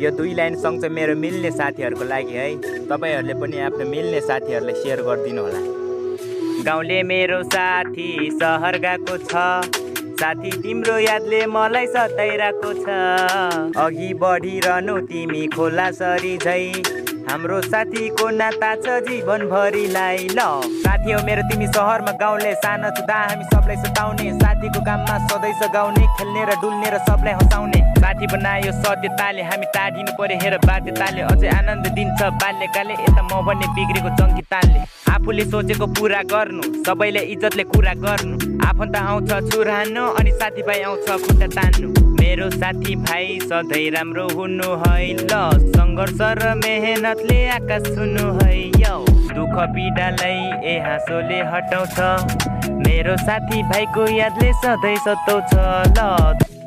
यो 2 लाइन सँग चाहिँ मेरो मिल्ने साथीहरूको लागि है। तपाईहरुले पनि आफ्नो मिल्ने साथीहरुलाई शेयर गरिदिनु होला। गाउँले मेरो साथी शहर गएको छ, साथी तिम्रो यादले मलाई सताइरहेको छ। अघि बढिरहनु तिमी खोला सरी झै, हाम्रो साथीको नाता छ जीवनभरिलाई। ल साथी हो मेरो तिमी शहरमा गाउँले, सानो छुँदा हामी सबलाई सताउने, साथीको काममा सधैँ सघाउने, खेल्ने र डुल्ने र सबलाई हँसाउने। साथी बनायो सत्यताले, हामी टाढिनु पर्यो हेर बाध्यताले, अझै आनन्द दिन्छ बाल्यकालले, यता म भन्ने बिग्रेको जङ्कितालले। आफूले सोचेको पुरा गर्नु, सबैले इज्जतले कुरा गर्नु, आफन्त आउँछ छुरानु अनि साथीभाइ आउँछ खुट्टा तान्नु। मेरो साथी भाइ सधैँ राम्रो हुनु है ल, सङ्घर्ष र मेहनतले आकाश छुनु है यो। दुःख पीडालाई ए हाँसोले हटाउँछ, मेरो साथी भाइको यादले सधैँ सताउँछ ल।